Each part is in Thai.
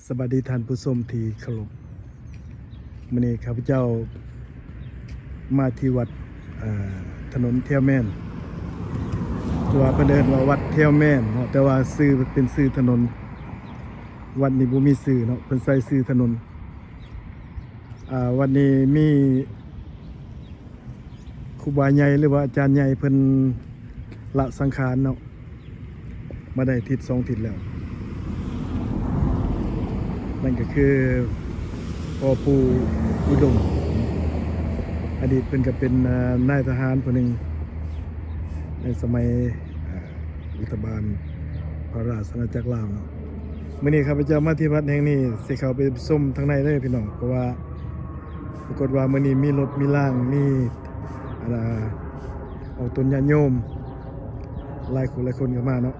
สวัสดีท่านผู้ชมที่เคารพมื้อนี้ข้าพเจ้ามาที่วัดถนนเที่ยวแม่นตัวเพิ่นเอิ้นว่าวัดเที่ยวแม่นเนาะแต่ว่าชื่อเป็นชื่อถนนวัดนี้บ่มีชื่อเนาะเพิ่นใส่ชื่อถนนวันนี้มีครูบาใหญ่หรือว่าอาจารย์ใหญ่เพิ่นละสังขารเนาะมาได้ทิศ2ทิศแล้วนั่นก็คือพ่อปู่อุดมอดีตเป็นก็เป็นนายทหารคนหนึ่งในสมัยรัฐบาลพระราชอาณาจักรลาวเนาะมื้อนี้ข้าพเจ้ามาที่วัดแห่งนี้สิเข้าไปส้มทางในเลยพี่น้องเพราะว่าปรากฏว่ามื้อนี้มีรถมีล่างมีเอาต้นญาติโยมหลายคนเข้ามาเนาะ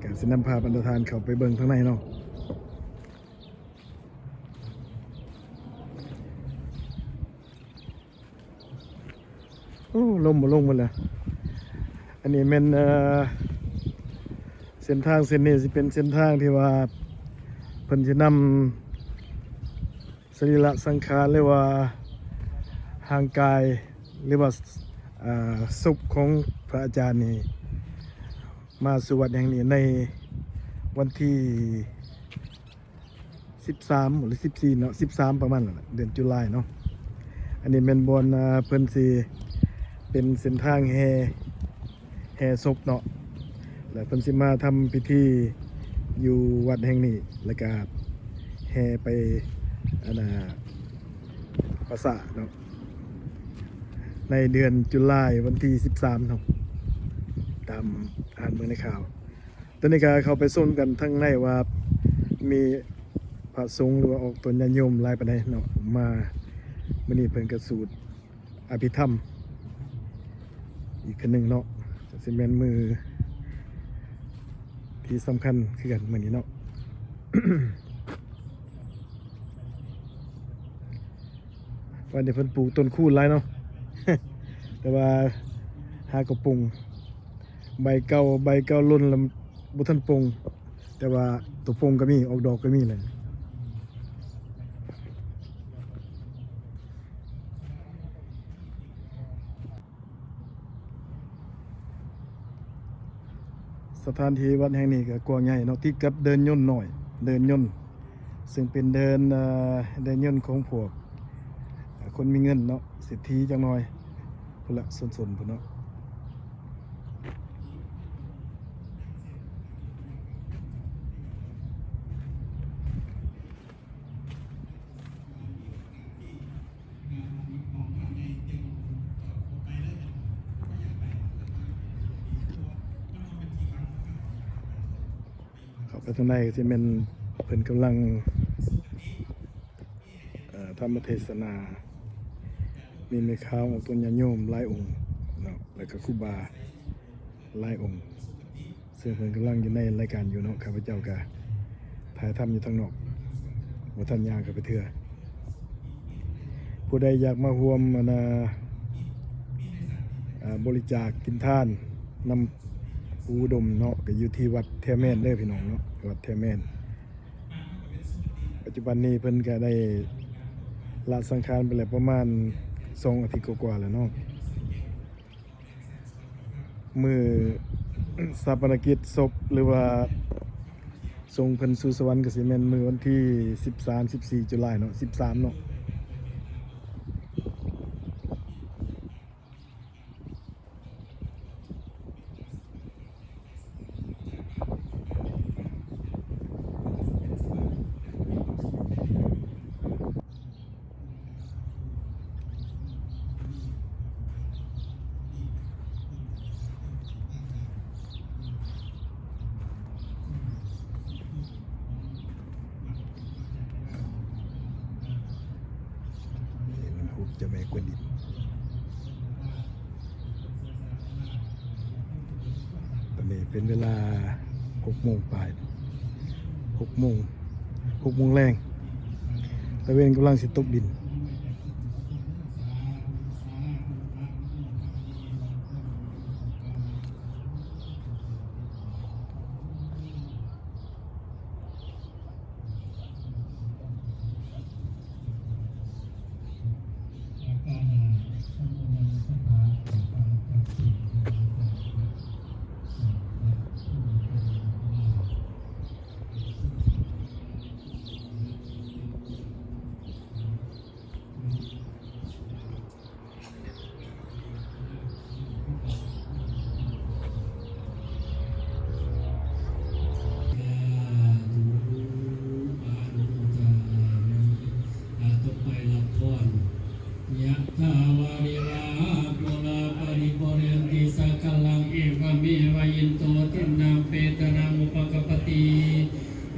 การสินำพาบรรดาทานเข้าไปเบิ่งทางในเนาะโอ้ลมบ่ลงหมดแล้วอันนี้เป็นเส้นทางเส้นนี้สิเป็นเส้นทางที่ว่าเพิ่นสินำสรีระสังขารหรือว่าห่างกายหรือว่าศพของพระอาจารย์นี่มาสู่วัดแห่งนี้ในวันที่13หรือ14เนาะ13ประมาณนั้นเดือนตุลาเนาะอันนี้เป็นบนเพิ่นสิเป็นเส้นทางแห่ศพเนาะแล้วเพิ่นสิมาทำพิธีอยู่วัดแห่งนี้แล้วก็แห่ไปปราสาทเนาะในเดือนตุลาวันที่13เนาะตามอ่านเมื่อในข่าวตอนนี้ก็เข้าไปส้นกันทั้งในว่ามีพระสงฆ์หรือว่าออกตนญาติโยมหลายปานใดเนาะมามื้อนี้เพิ่นก็สูตรอภิธรรมอีกคนหนึ่งเนาะสิแม่นมือที่สำคัญคือกันมื้อนี้เนาะ วันนี้เพิ่นปลูกต้นคูนหลายเนาะ แต่ว่าหากระปุงใบเก่าล้นแล้วบ่ทันปงแต่ว่าตัวปงก็มีออกดอกก็มีเลยสถานที่วัดแห่งนี้ก็กว้างใหญ่เนาะที่กับเดินย่นต์หน่อยเดินย่นต์ซึ่งเป็นเดินย่นต์ของพวกคนมีเงินเนาะเศรษฐีจังหน่อยพุ่นละสนพุ่นเนาะเข้าไปทางในก็สิแม่นเพิ่นกำลังธรรมเทศนามีแม่ค้าออกต้นญาติโยมหลายองค์เนาะแล้วก็ครูบาหลายองค์ซึ่งเพิ่นกำลังอยู่ในรายการอยู่เนาะข้าพเจ้าก็ถ่ายทำอยู่ทางนอกบ่ทันย่างเข้าไปเทื่อผู้ใดอยากมาร่วมบริจาคกินทานนำอุดมเนาะก็อยู่ที่วัดแท่แม่นเด้อพี่น้องเนาะวัดแท่แม่นปัจจุบันนี้เพิ่นก็ได้ละสังขารไปแล้วประมาณ2 อาทิตย์กว่าๆแล้วเนาะมือศาปนกิจศพหรือว่าส่งเพิ่นสู่สวรรค์ก็สิแม่นมื้อวันที่13-14ตุลาเนาะ13เนาะเจ้าแม่กวนอิมตอนนี้เป็นเวลา6 โมงปลาย6 โมงแรงตะเวนกำลังสิตกดิน อ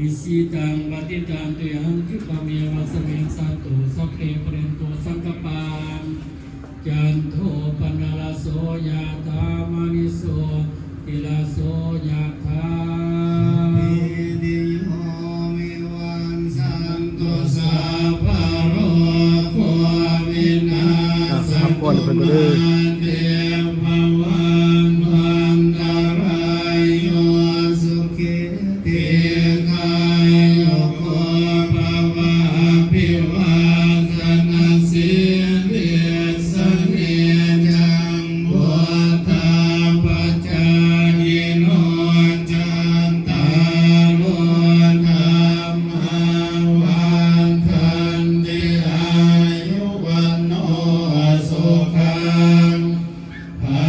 อิสิตังปฏิตังตุยังคิปะเมวะสมิงสันตุสัพเพปเรนตุสังกปังจันโทปนะระโสยะธามณิโสติระโสยะธาติโยวิวันสันตุสัพพะโรโควินาศตุมาเตภวันวันตรายโยสุขิติกายโยโกภวะภิวาสนาสิริสเนจังพุทธาปัจจายโนจันตารโอธรรมาวันทันติอายุวันโนสุขังภา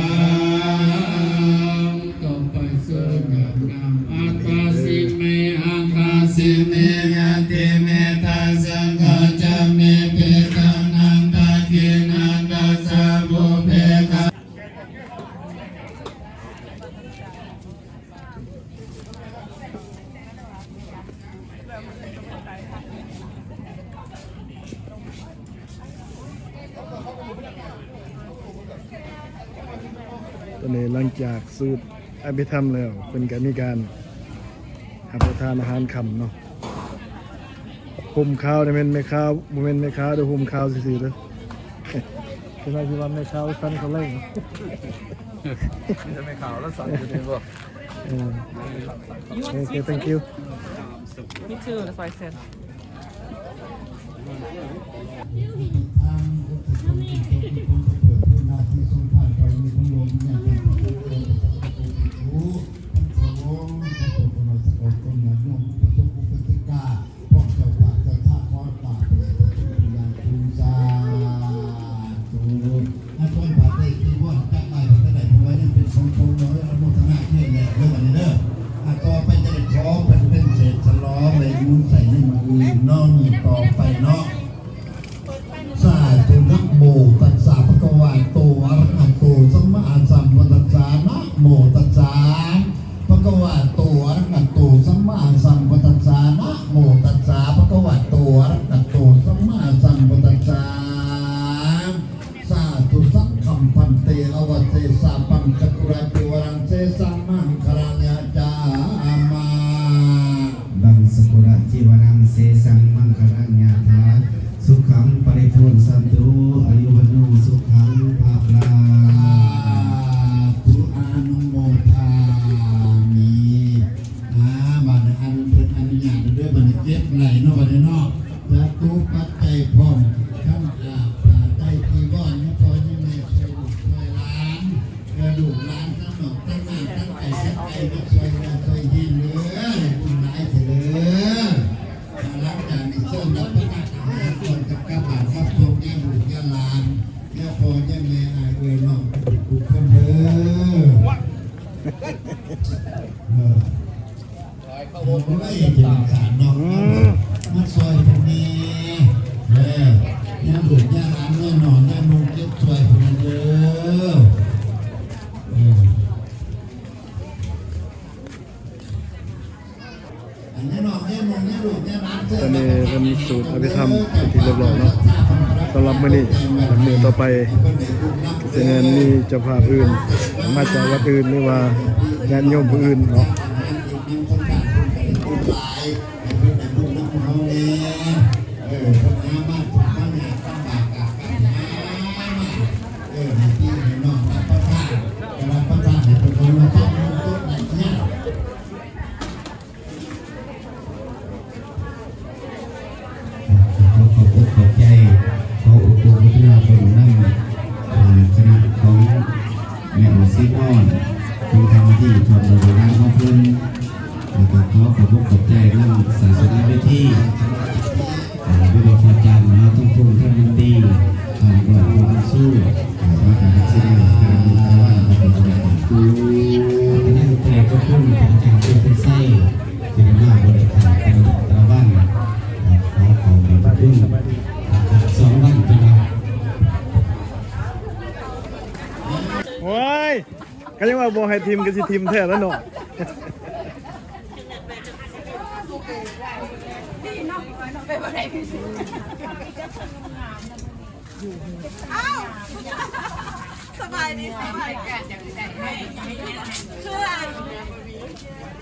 ต่อไปสุญญนามอัตตาสิเมอังคาสิเมยติเมตัสสังฆาจาเมเปตานันตากินันตาสาบุเพกะ ตอนนี้หลังจากสูตรอภิธรรมแล้วเป็นการมีการรับประทานอาหารค่ำเนาะหุมข้าวเนี่ยเป็นไม่ข้าวบ่แม่นไม่ข้าวเดี๋ยวหุมข้าวซื่อๆเด้อเป็นอะไรที่ว่าไม่ข้าวสั้นเขาเล่ง จะไม่ขาวแล้วสั่นอยู่ดีบ่ เออโอเค thank you Me too, that's why I said. น้องต่อไปเนาะสาธุนะโมตัสสะภะคะวะโตอะระหะโตสัมมาสัมพุทธัสสะนะโมตัสสะภะคะวะโตอะระหะโตสัมมาสัมพุทธัสสะนะโมตัสสะภะคะวะโตอะระหะโตสัมมาสัมพุทธัสสะสาธุสังฆัมพันเตอวเสสะปังจักระติวรังเสสะมังครังยะจามาบังสกุระจิวรังเสสังมังครังยะถาสุขังปริภูรสันตุอายุวโนสุขังภาลาตุอานุโมทามิบัดอันเป็นอนุญาตด้วยบัดเจ็บไหลเนาะบัดเนาะจะตุปัจจัยพร้อมทั้งใจที่บ่อนเนี่ยพอยังไม่เคยดูเคยล้านกระดูกล้านทั้งหมดทั้งหน้าทั้งใจทั้งใจก็เคยยินเหลือคุณนายเถอะหลังจากนี้เชิญรับประทานอาหารก่อนกับกระบาดครับทรงแย่บุญแย่ลานแย่พอแย่แม่อายเวยน้องกุคนเด้อผมไม่อยากจะสารน้องมาซอยตรงนี้ย่าบุญย่าร้านแน่นอนย่านุ่งเก็บซอยคนเด้อตอนนี้เป็นสูตรอภิธรรมที่เรียบร้อยเนาะสำหรับมื้อนี้มื้อต่อไปจะแน่นมีเจ้าภาพอื่นมาจากวัดอื่นหรือว่าญาติโยมผู้อื่นเนาะขอบใจเขาอุปถัมภ์ที่เราเป็นนั่งคณะของแม่อุซิอ่อนเป็นทำที่ชมโบราณของเพื่อนแล้วก็ขอบใจนั่งศาสนาวิธีวิโรจน์จันทร์มาต้องพูดท่านมันดีก่อนความสู้ว่าการแสดงการมีภาวะเป็นแบบกูนั่งเพลงก็พุ่งของทางเป็นไส้เป็นหน้าบริการเป็นตะวันของแบบพุ่ง2 วันเป็นแบบ โอ้ยก็ยังว่าบ่ให้ทีมก็สิทีมแท้แล้วเนาะ สบายดีสบายแก่จังใจคือ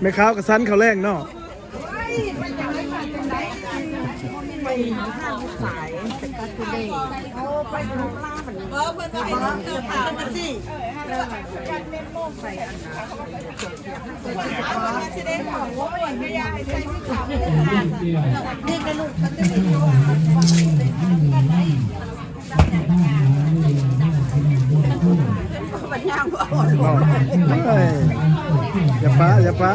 แม่ค้าวกับสันเขาวแรงเนาะ มันจะไม่ขาดจังไรไปห้างสายเป็นตะกุเล่โอ้ไปดูล่ามันเออเพื่อนไปเติมผ่านมาสิการเล่นโลกใส่อันนะจะได้ของว่าเหมือนไม่ยายใช้ที่ขานี่กระลูกมันจะมีตัวมันย่างบ่อ่อน เฮ้ยอย่าปะ